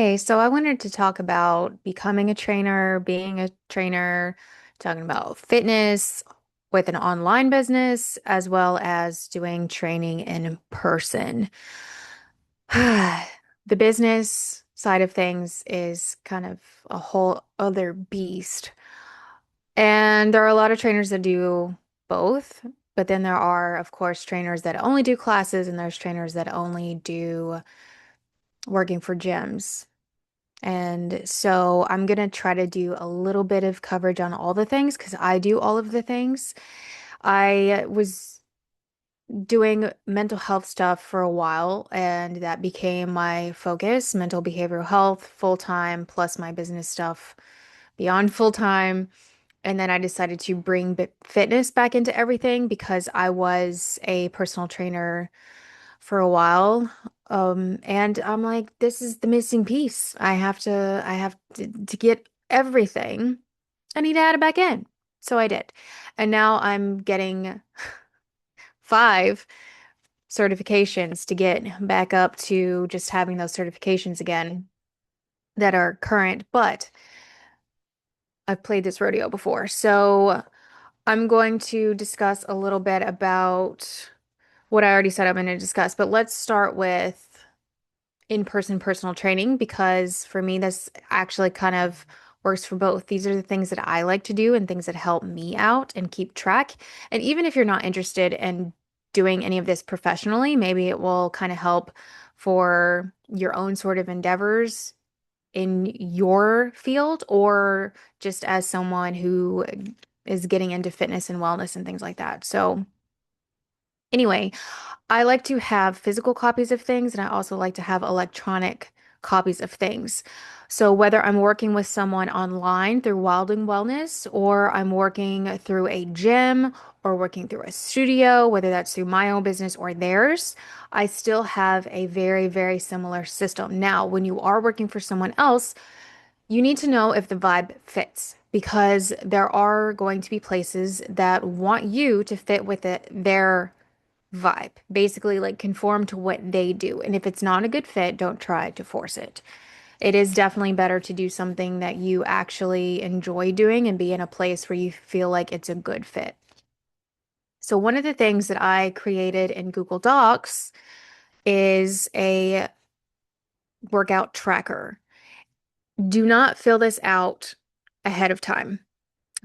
Hey, so I wanted to talk about becoming a trainer, being a trainer, talking about fitness with an online business, as well as doing training in person. The business side of things is kind of a whole other beast. And there are a lot of trainers that do both, but then there are, of course, trainers that only do classes, and there's trainers that only do working for gyms. And so I'm going to try to do a little bit of coverage on all the things because I do all of the things. I was doing mental health stuff for a while, and that became my focus, mental behavioral health, full time, plus my business stuff beyond full time. And then I decided to bring fitness back into everything because I was a personal trainer for a while. And I'm like, this is the missing piece. I have to get everything. I need to add it back in. So I did. And now I'm getting 5 certifications to get back up to just having those certifications again that are current, but I've played this rodeo before. So I'm going to discuss a little bit about what I already said I'm going to discuss, but let's start with in-person personal training because for me, this actually kind of works for both. These are the things that I like to do and things that help me out and keep track. And even if you're not interested in doing any of this professionally, maybe it will kind of help for your own sort of endeavors in your field or just as someone who is getting into fitness and wellness and things like that. So, anyway, I like to have physical copies of things, and I also like to have electronic copies of things. So whether I'm working with someone online through Wildling Wellness, or I'm working through a gym, or working through a studio, whether that's through my own business or theirs, I still have a very, very similar system. Now, when you are working for someone else, you need to know if the vibe fits. Because there are going to be places that want you to fit with their vibe. Basically, like conform to what they do. And if it's not a good fit, don't try to force it. It is definitely better to do something that you actually enjoy doing and be in a place where you feel like it's a good fit. So, one of the things that I created in Google Docs is a workout tracker. Do not fill this out ahead of time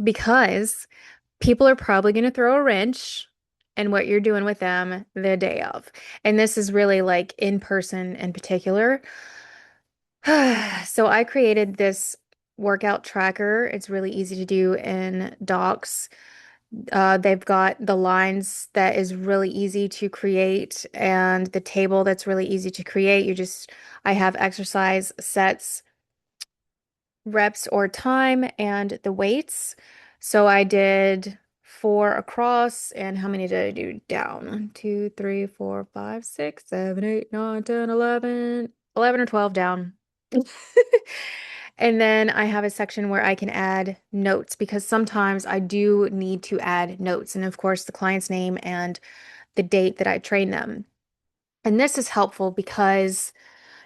because people are probably going to throw a wrench in what you're doing with them the day of. And this is really like in person in particular. So I created this workout tracker. It's really easy to do in Docs. They've got the lines that is really easy to create and the table that's really easy to create. I have exercise sets, reps or time and the weights. So I did 4 across, and how many did I do down? 2, 3, 4, 5, 6, 7, 8, 9, 10, 11, 11 or 12 down. And then I have a section where I can add notes because sometimes I do need to add notes. And of course, the client's name and the date that I train them. And this is helpful because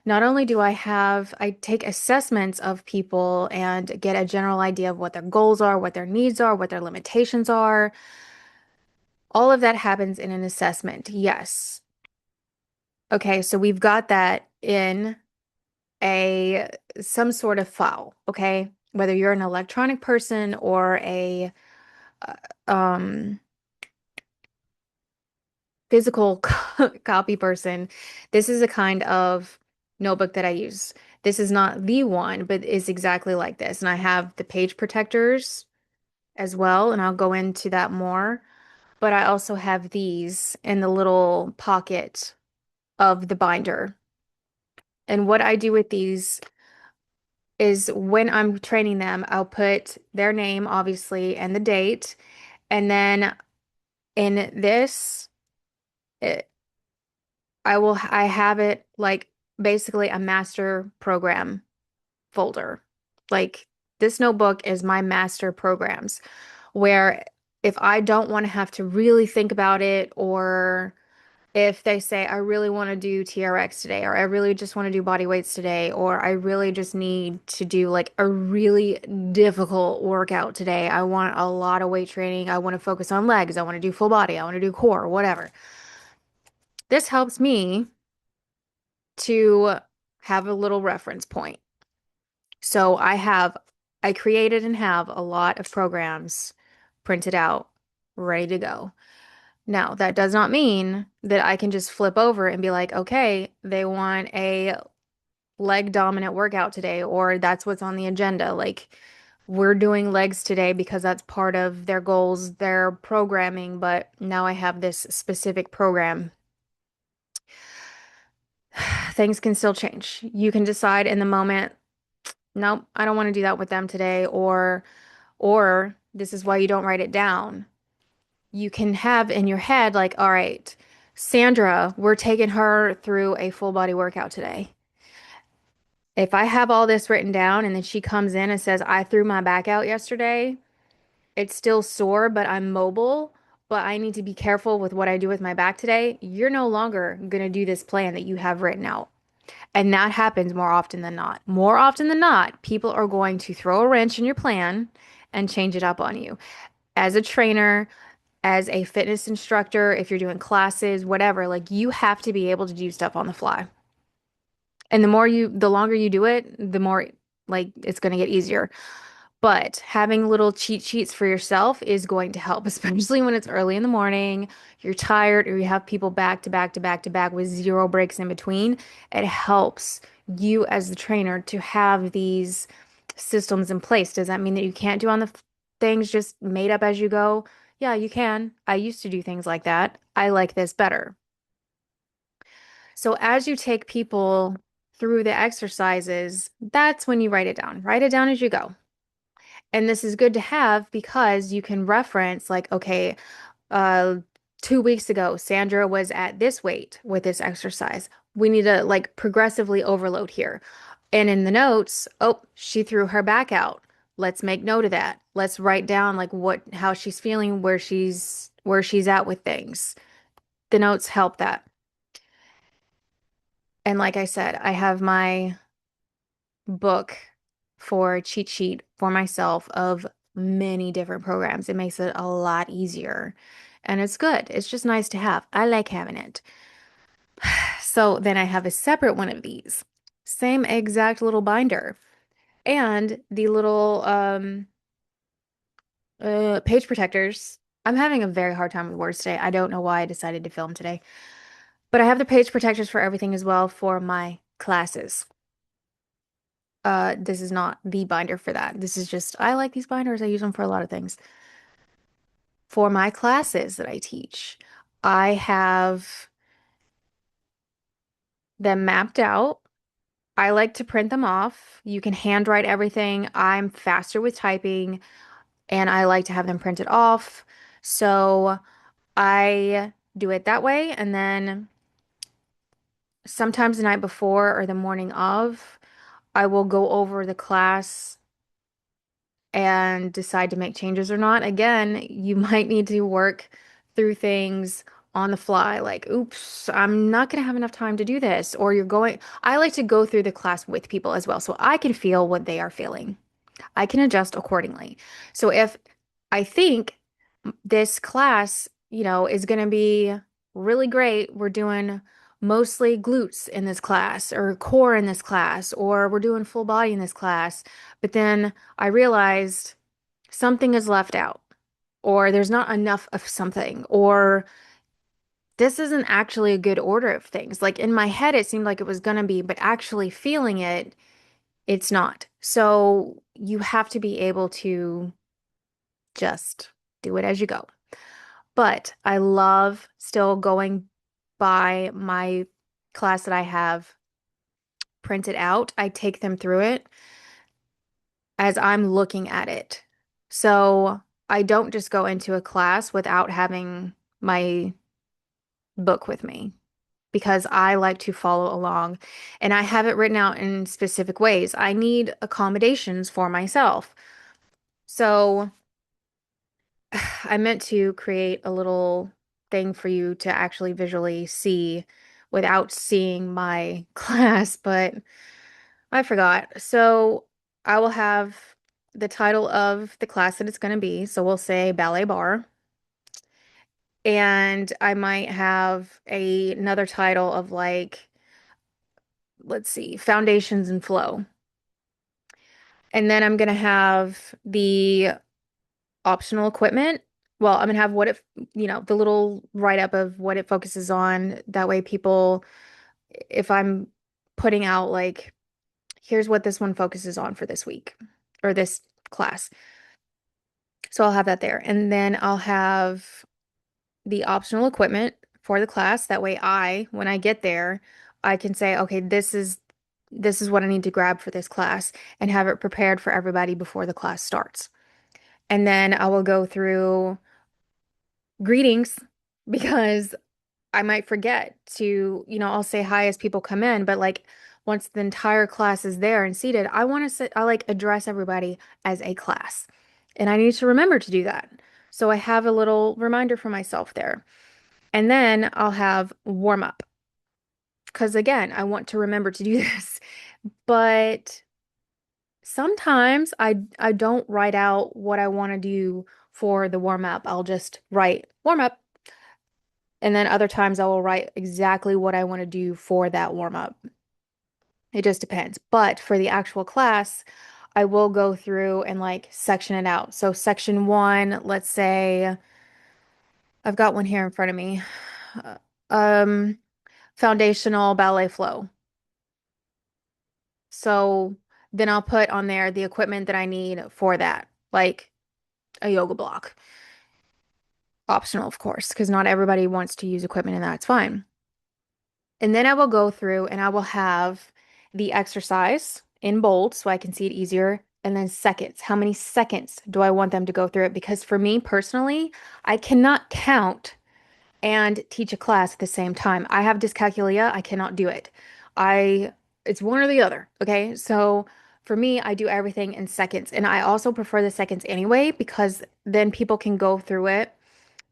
not only I take assessments of people and get a general idea of what their goals are, what their needs are, what their limitations are. All of that happens in an assessment. Yes. Okay, so we've got that in a some sort of file, okay? Whether you're an electronic person or a uh, um physical copy person, this is a kind of notebook that I use. This is not the one, but is exactly like this. And I have the page protectors as well, and I'll go into that more. But I also have these in the little pocket of the binder. And what I do with these is when I'm training them, I'll put their name, obviously, and the date. And then in this, it, I have it like basically a master program folder. Like this notebook is my master programs where if I don't want to have to really think about it or If they say, I really want to do TRX today, or I really just want to do body weights today, or I really just need to do like a really difficult workout today. I want a lot of weight training. I want to focus on legs. I want to do full body. I want to do core, whatever. This helps me to have a little reference point. So I created and have a lot of programs printed out, ready to go. Now, that does not mean that I can just flip over and be like, okay, they want a leg dominant workout today, or that's what's on the agenda. Like, we're doing legs today because that's part of their goals, their programming, but now I have this specific program. Things can still change. You can decide in the moment, nope, I don't want to do that with them today, or this is why you don't write it down. You can have in your head, like, all right, Sandra, we're taking her through a full body workout today. If I have all this written down and then she comes in and says, I threw my back out yesterday, it's still sore, but I'm mobile, but I need to be careful with what I do with my back today, you're no longer going to do this plan that you have written out. And that happens more often than not. More often than not, people are going to throw a wrench in your plan and change it up on you. As a trainer, as a fitness instructor, if you're doing classes, whatever, like you have to be able to do stuff on the fly. And the longer you do it, the more like it's going to get easier. But having little cheat sheets for yourself is going to help, especially when it's early in the morning, you're tired, or you have people back to back to back to back with zero breaks in between. It helps you as the trainer to have these systems in place. Does that mean that you can't do on the things just made up as you go? Yeah, you can. I used to do things like that. I like this better. So as you take people through the exercises, that's when you write it down. Write it down as you go. And this is good to have because you can reference, like, okay, uh, 2 weeks ago, Sandra was at this weight with this exercise. We need to like progressively overload here. And in the notes, oh, she threw her back out. Let's make note of that. Let's write down like how she's feeling, where she's at with things. The notes help that. And like I said, I have my book for cheat sheet for myself of many different programs. It makes it a lot easier. And it's good. It's just nice to have. I like having it. So then I have a separate one of these. Same exact little binder. And the little page protectors. I'm having a very hard time with words today. I don't know why I decided to film today. But I have the page protectors for everything as well for my classes. This is not the binder for that. This is just, I like these binders. I use them for a lot of things. For my classes that I teach, I have them mapped out. I like to print them off. You can handwrite everything. I'm faster with typing and I like to have them printed off. So I do it that way. And then sometimes the night before or the morning of, I will go over the class and decide to make changes or not. Again, you might need to work through things on the fly, like, oops, I'm not going to have enough time to do this. Or I like to go through the class with people as well, so I can feel what they are feeling. I can adjust accordingly. So if I think this class, is going to be really great, we're doing mostly glutes in this class, or core in this class, or we're doing full body in this class, but then I realized something is left out, or there's not enough of something, or this isn't actually a good order of things. Like in my head, it seemed like it was going to be, but actually feeling it, it's not. So you have to be able to just do it as you go. But I love still going by my class that I have printed out. I take them through it as I'm looking at it. So I don't just go into a class without having my book with me because I like to follow along and I have it written out in specific ways. I need accommodations for myself. So I meant to create a little thing for you to actually visually see without seeing my class, but I forgot. So I will have the title of the class that it's going to be. So we'll say ballet bar. And I might have another title of like, let's see, foundations and flow. And then I'm going to have the optional equipment. Well, I'm going to have what the little write-up of what it focuses on. That way, people, if I'm putting out like, here's what this one focuses on for this week or this class. So I'll have that there. And then I'll have the optional equipment for the class. That way when I get there, I can say, okay, this is what I need to grab for this class and have it prepared for everybody before the class starts. And then I will go through greetings because I might forget to, I'll say hi as people come in, but like once the entire class is there and seated, I like address everybody as a class. And I need to remember to do that. So I have a little reminder for myself there. And then I'll have warm up because again, I want to remember to do this. But sometimes I don't write out what I want to do for the warm up. I'll just write warm up. And then other times I will write exactly what I want to do for that warm up. It just depends. But for the actual class, I will go through and like section it out. So section one, let's say I've got one here in front of me. Uh, Um, foundational ballet flow. So then I'll put on there the equipment that I need for that, like a yoga block. Optional, of course, because not everybody wants to use equipment and that's fine. And then I will go through and I will have the exercise in bold so I can see it easier. And then seconds. How many seconds do I want them to go through it? Because for me personally, I cannot count and teach a class at the same time. I have dyscalculia. I cannot do it. I, it's one or the other. Okay. So for me, I do everything in seconds. And I also prefer the seconds anyway, because then people can go through it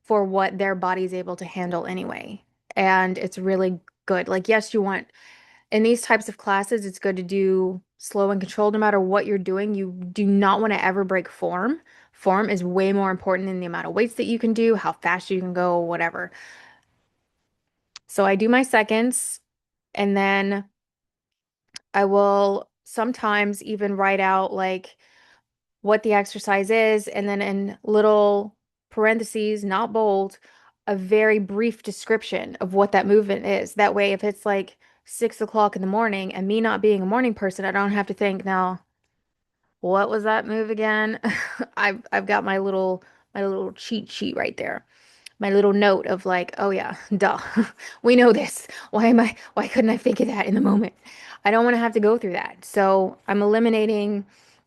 for what their body's able to handle anyway. And it's really good. Like, yes, you want in these types of classes, it's good to do slow and controlled no matter what you're doing. You do not want to ever break form. Form is way more important than the amount of weights that you can do, how fast you can go, whatever. So I do my seconds and then I will sometimes even write out like what the exercise is and then in little parentheses, not bold, a very brief description of what that movement is. That way, if it's like 6 o'clock in the morning and me not being a morning person, I don't have to think now, what was that move again? I've got my little cheat sheet right there. My little note of like, oh yeah, duh. We know this. Why couldn't I think of that in the moment? I don't want to have to go through that. So I'm eliminating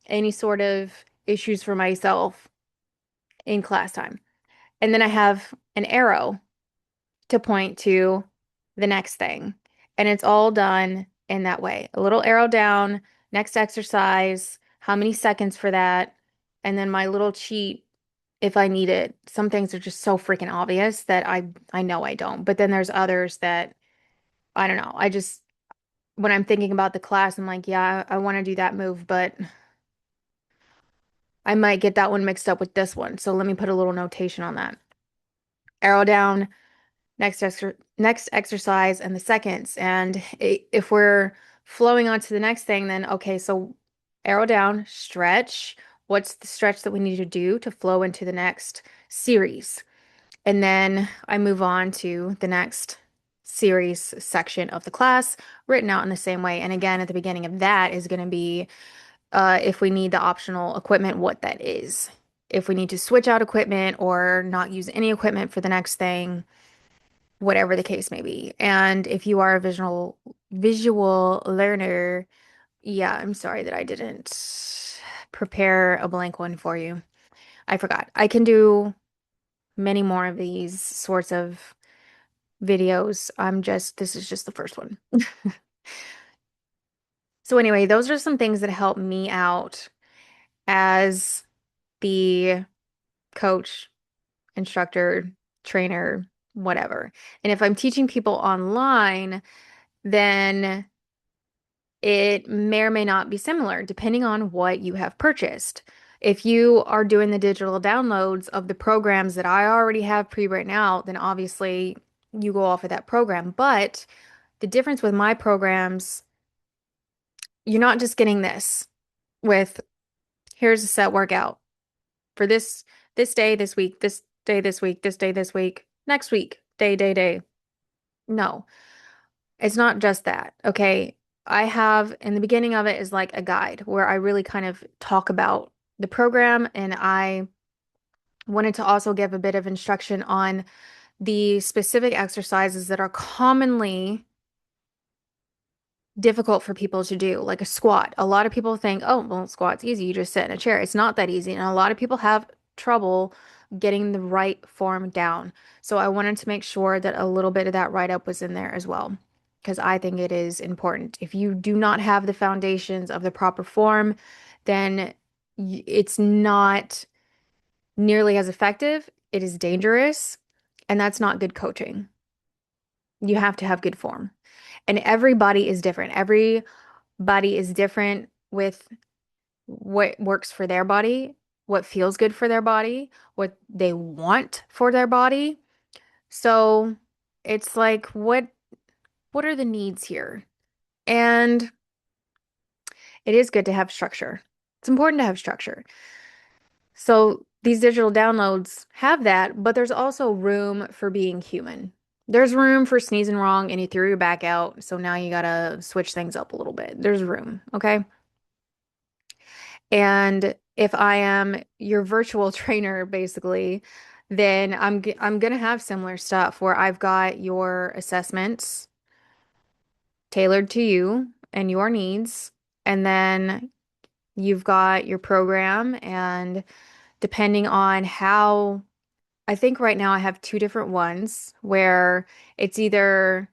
any sort of issues for myself in class time. And then I have an arrow to point to the next thing. And it's all done in that way. A little arrow down, next exercise, how many seconds for that, and then my little cheat if I need it. Some things are just so freaking obvious that I know I don't. But then there's others that I don't know. I just when I'm thinking about the class, I'm like, yeah, I want to do that move, but I might get that one mixed up with this one. So let me put a little notation on that. Arrow down, next exercise and the seconds. And if we're flowing on to the next thing, then okay, so arrow down, stretch. What's the stretch that we need to do to flow into the next series? And then I move on to the next series section of the class, written out in the same way. And again, at the beginning of that is going to be if we need the optional equipment, what that is. If we need to switch out equipment or not use any equipment for the next thing, whatever the case may be. And if you are a visual learner, yeah, I'm sorry that I didn't prepare a blank one for you. I forgot. I can do many more of these sorts of videos. This is just the first one. So anyway, those are some things that help me out as the coach, instructor, trainer, whatever. And if I'm teaching people online, then it may or may not be similar depending on what you have purchased. If you are doing the digital downloads of the programs that I already have pre-written out, then obviously you go off of that program. But the difference with my programs, you're not just getting this with here's a set workout for this day this week, this day this week, this day this week, next week, day. No. It's not just that. Okay. I have in the beginning of it is like a guide where I really kind of talk about the program, and I wanted to also give a bit of instruction on the specific exercises that are commonly difficult for people to do, like a squat. A lot of people think, oh, well, squat's easy. You just sit in a chair. It's not that easy. And a lot of people have trouble getting the right form down. So I wanted to make sure that a little bit of that write-up was in there as well, because I think it is important. If you do not have the foundations of the proper form, then it's not nearly as effective. It is dangerous, and that's not good coaching. You have to have good form. And everybody is different. Everybody is different with what works for their body, what feels good for their body, what they want for their body. So it's like, what are the needs here? And it is good to have structure. It's important to have structure. So these digital downloads have that, but there's also room for being human. There's room for sneezing wrong and you threw your back out, so now you gotta switch things up a little bit. There's room, okay? And if I am your virtual trainer, basically, then I'm gonna have similar stuff where I've got your assessments tailored to you and your needs, and then you've got your program, and depending on how, I think right now I have two different ones where it's either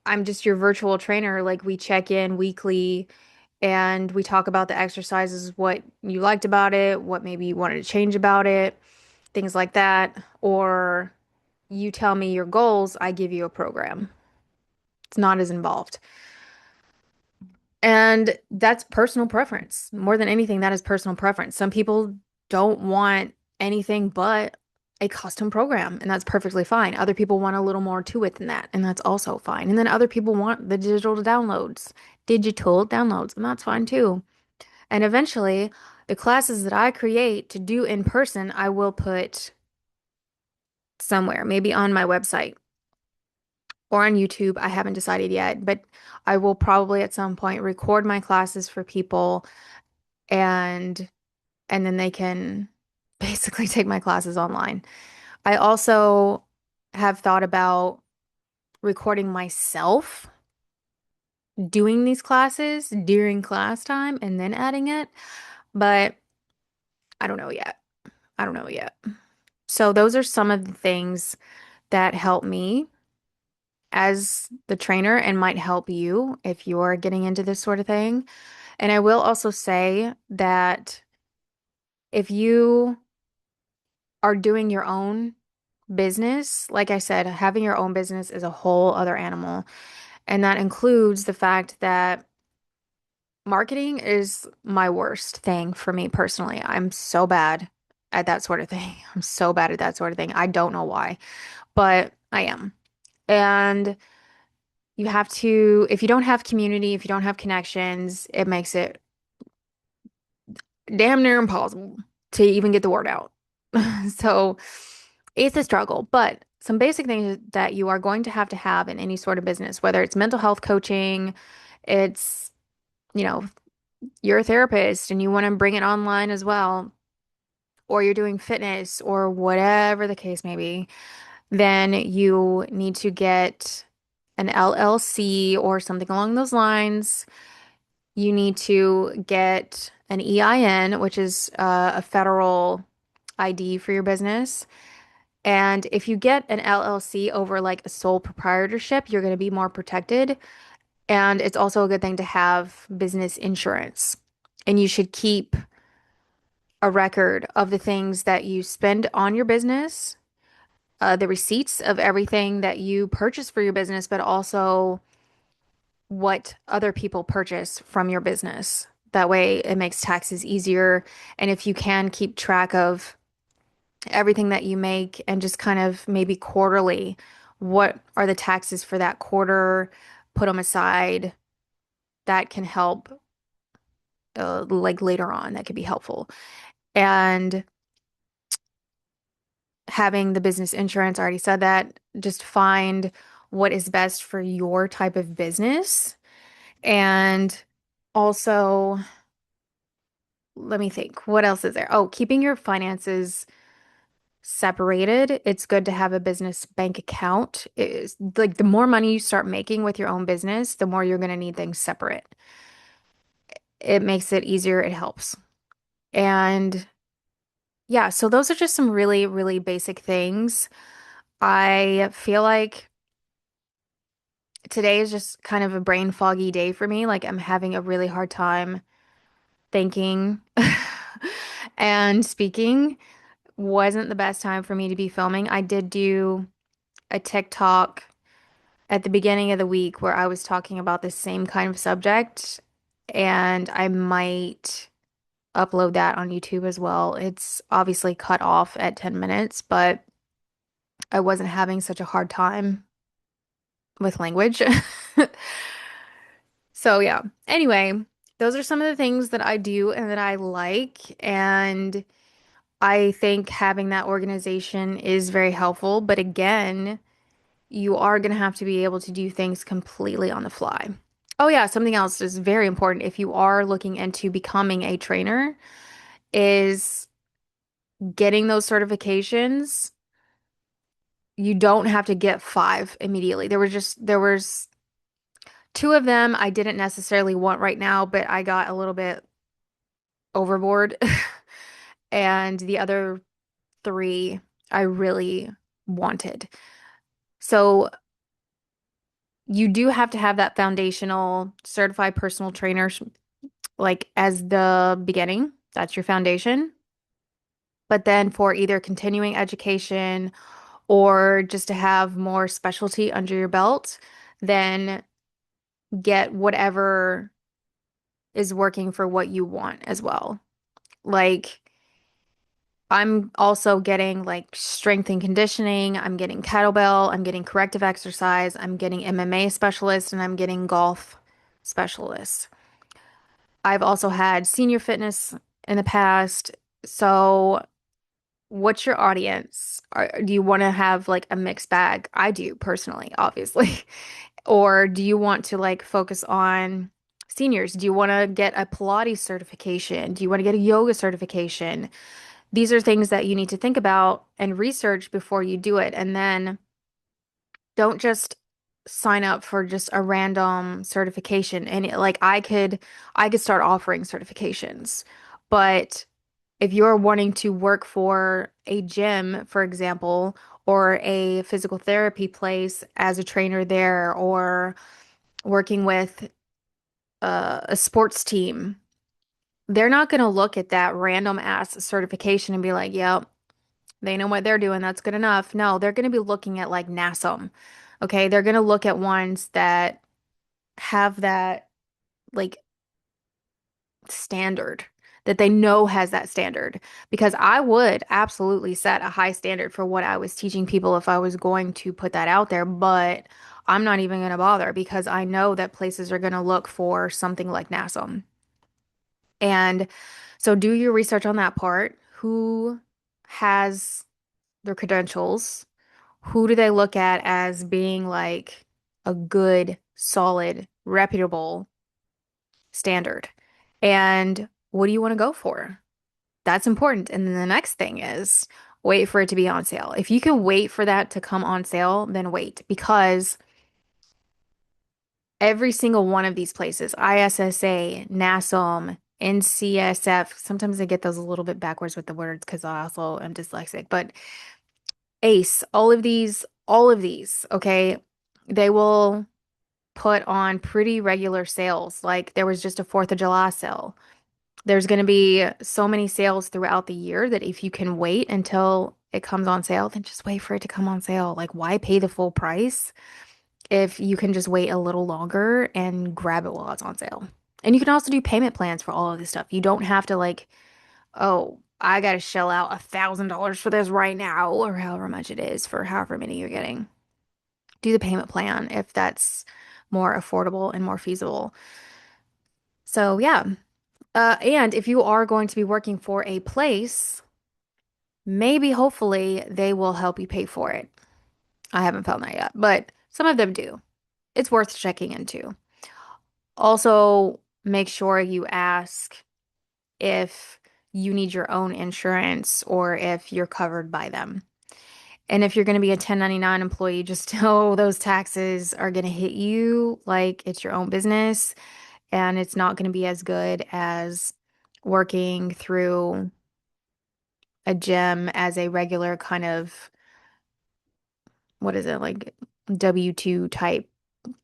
I'm just your virtual trainer, like we check in weekly and we talk about the exercises, what you liked about it, what maybe you wanted to change about it, things like that. Or you tell me your goals, I give you a program. It's not as involved. And that's personal preference. More than anything, that is personal preference. Some people don't want anything but a custom program, and that's perfectly fine. Other people want a little more to it than that, and that's also fine. And then other people want the digital downloads, and that's fine too. And eventually, the classes that I create to do in person, I will put somewhere, maybe on my website or on YouTube. I haven't decided yet, but I will probably at some point record my classes for people, and then they can basically take my classes online. I also have thought about recording myself doing these classes during class time and then adding it, but I don't know yet. I don't know yet. So those are some of the things that help me as the trainer and might help you if you're getting into this sort of thing. And I will also say that if you are doing your own business, like I said, having your own business is a whole other animal. And that includes the fact that marketing is my worst thing for me personally. I'm so bad at that sort of thing. I'm so bad at that sort of thing. I don't know why, but I am. And you have to, if you don't have community, if you don't have connections, it makes it damn near impossible to even get the word out. So it's a struggle, but some basic things that you are going to have in any sort of business, whether it's mental health coaching, it's, you know, you're a therapist and you want to bring it online as well, or you're doing fitness or whatever the case may be, then you need to get an LLC or something along those lines. You need to get an EIN, which is a federal ID for your business. And if you get an LLC over like a sole proprietorship, you're going to be more protected. And it's also a good thing to have business insurance. And you should keep a record of the things that you spend on your business, the receipts of everything that you purchase for your business, but also what other people purchase from your business. That way it makes taxes easier. And if you can keep track of everything that you make and just kind of maybe quarterly, what are the taxes for that quarter, put them aside, that can help like later on, that could be helpful. And having the business insurance, I already said that, just find what is best for your type of business. And also, let me think, what else is there? Oh, keeping your finances separated. It's good to have a business bank account. It's like the more money you start making with your own business, the more you're going to need things separate. It makes it easier, it helps. And yeah, so those are just some really, really basic things. I feel like today is just kind of a brain foggy day for me. Like I'm having a really hard time thinking and speaking. Wasn't the best time for me to be filming. I did do a TikTok at the beginning of the week where I was talking about the same kind of subject, and I might upload that on YouTube as well. It's obviously cut off at 10 minutes, but I wasn't having such a hard time with language. So, yeah. Anyway, those are some of the things that I do and that I like. And I think having that organization is very helpful. But again, you are going to have to be able to do things completely on the fly. Oh, yeah, something else is very important if you are looking into becoming a trainer is getting those certifications. You don't have to get five immediately. There was two of them I didn't necessarily want right now, but I got a little bit overboard. And the other three I really wanted. So you do have to have that foundational certified personal trainer like as the beginning. That's your foundation. But then for either continuing education or just to have more specialty under your belt, then get whatever is working for what you want as well. Like I'm also getting like strength and conditioning, I'm getting kettlebell, I'm getting corrective exercise, I'm getting MMA specialist, and I'm getting golf specialist. I've also had senior fitness in the past. So, what's your audience? Do you want to have like a mixed bag? I do personally, obviously. Or do you want to like focus on seniors? Do you want to get a Pilates certification? Do you want to get a yoga certification? These are things that you need to think about and research before you do it. And then don't just sign up for just a random certification. And like I could start offering certifications. But if you're wanting to work for a gym, for example, or a physical therapy place as a trainer there, or working with a sports team, they're not going to look at that random ass certification and be like, yep, they know what they're doing. That's good enough. No, they're going to be looking at like NASM. Okay. They're going to look at ones that have that like standard that they know has that standard because I would absolutely set a high standard for what I was teaching people if I was going to put that out there, but I'm not even going to bother because I know that places are going to look for something like NASM. And so do your research on that part. Who has their credentials? Who do they look at as being like a good, solid, reputable standard? And what do you want to go for? That's important. And then the next thing is wait for it to be on sale. If you can wait for that to come on sale, then wait because every single one of these places, ISSA, NASM, NCSF, sometimes I get those a little bit backwards with the words because I also am dyslexic, but ACE, all of these, okay, they will put on pretty regular sales. Like there was just a 4th of July sale. There's going to be so many sales throughout the year that if you can wait until it comes on sale, then just wait for it to come on sale. Like, why pay the full price if you can just wait a little longer and grab it while it's on sale? And you can also do payment plans for all of this stuff. You don't have to like, oh, I gotta shell out $1,000 for this right now, or however much it is for however many you're getting. Do the payment plan if that's more affordable and more feasible. So yeah. And if you are going to be working for a place, maybe hopefully they will help you pay for it. I haven't found that yet, but some of them do. It's worth checking into. Also, make sure you ask if you need your own insurance or if you're covered by them. And if you're going to be a 1099 employee, just know those taxes are going to hit you like it's your own business, and it's not going to be as good as working through a gym as a regular kind of, what is it, like W-2 type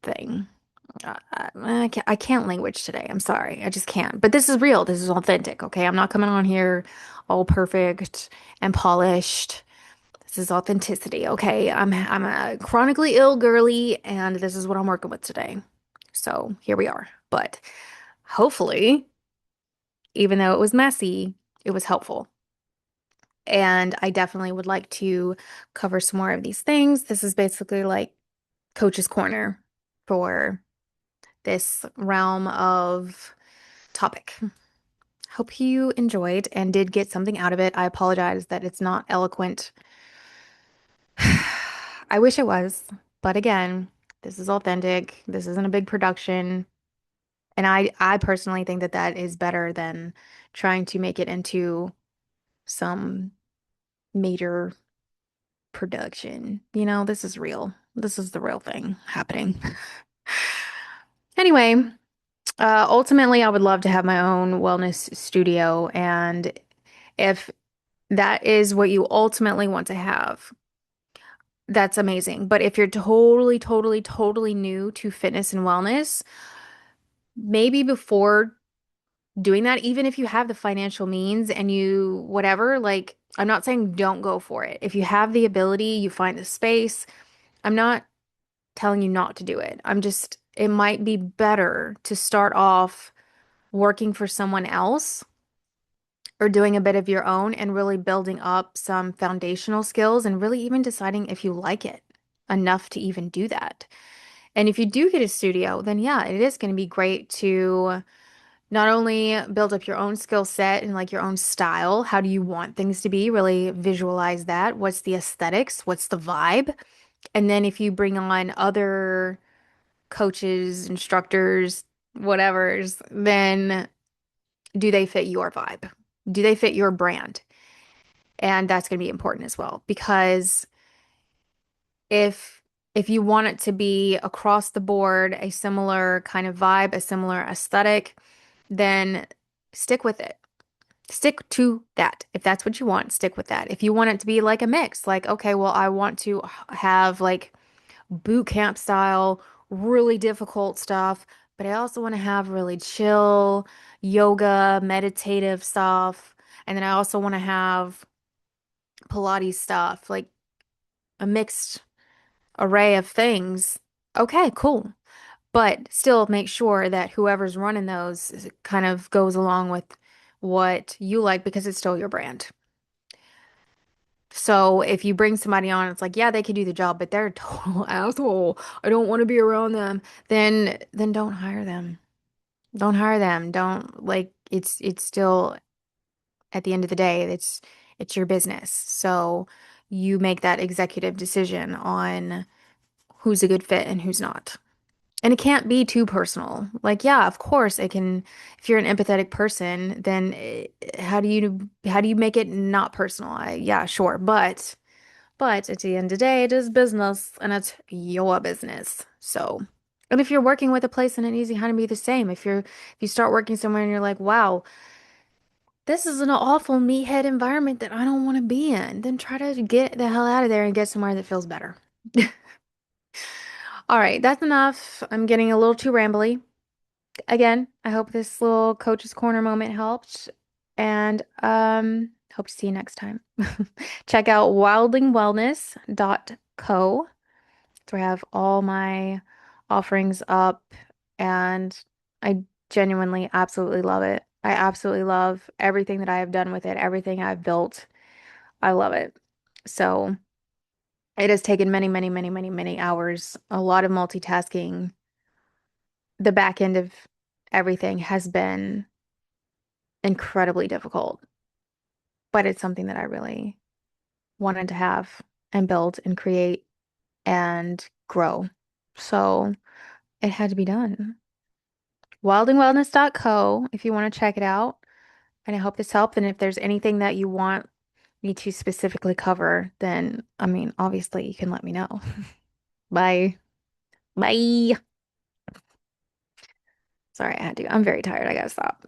thing. I can't language today. I'm sorry. I just can't. But this is real. This is authentic, okay? I'm not coming on here all perfect and polished. This is authenticity, okay? I'm a chronically ill girly, and this is what I'm working with today. So here we are. But hopefully, even though it was messy, it was helpful. And I definitely would like to cover some more of these things. This is basically like Coach's Corner for this realm of topic. Hope you enjoyed and did get something out of it. I apologize that it's not eloquent. I wish it was, but again, this is authentic. This isn't a big production. And I personally think that that is better than trying to make it into some major production. You know, this is real. This is the real thing happening. Anyway, ultimately, I would love to have my own wellness studio. And if that is what you ultimately want to have, that's amazing. But if you're totally, totally, totally new to fitness and wellness, maybe before doing that, even if you have the financial means and you, whatever, like, I'm not saying don't go for it. If you have the ability, you find the space, I'm not telling you not to do it. I'm just, it might be better to start off working for someone else or doing a bit of your own and really building up some foundational skills and really even deciding if you like it enough to even do that. And if you do get a studio, then yeah, it is going to be great to not only build up your own skill set and like your own style. How do you want things to be? Really visualize that. What's the aesthetics? What's the vibe? And then if you bring on other coaches, instructors, whatevers, then do they fit your vibe? Do they fit your brand? And that's going to be important as well because if if you want it to be across the board a similar kind of vibe, a similar aesthetic, then stick with it. Stick to that. If that's what you want, stick with that. If you want it to be like a mix, like, okay, well, I want to have like boot camp style, really difficult stuff, but I also want to have really chill yoga, meditative stuff. And then I also want to have Pilates stuff, like a mixed array of things. Okay, cool. But still make sure that whoever's running those kind of goes along with what you like because it's still your brand. So if you bring somebody on, it's like, yeah, they can do the job, but they're a total asshole. I don't want to be around them. Then don't hire them. Don't hire them. Don't like it's still at the end of the day, it's your business. So you make that executive decision on who's a good fit and who's not. And it can't be too personal. Like, yeah, of course it can, if you're an empathetic person, then how do you make it not personal? Yeah, sure. But at the end of the day, it is business and it's your business. So, and if you're working with a place and it needs to kind of be the same, if you start working somewhere and you're like, wow, this is an awful meathead environment that I don't want to be in, then try to get the hell out of there and get somewhere that feels better. All right, that's enough. I'm getting a little too rambly. Again, I hope this little coach's corner moment helped. And hope to see you next time. Check out wildlingwellness.co. So I have all my offerings up and I genuinely absolutely love it. I absolutely love everything that I have done with it, everything I've built. I love it. So it has taken many, many, many, many, many hours, a lot of multitasking. The back end of everything has been incredibly difficult, but it's something that I really wanted to have and build and create and grow. So it had to be done. Wildingwellness.co if you want to check it out. And I hope this helped. And if there's anything that you want me to specifically cover, then I mean, obviously you can let me know. Bye. Bye. Sorry, I had to. I'm very tired. I gotta stop.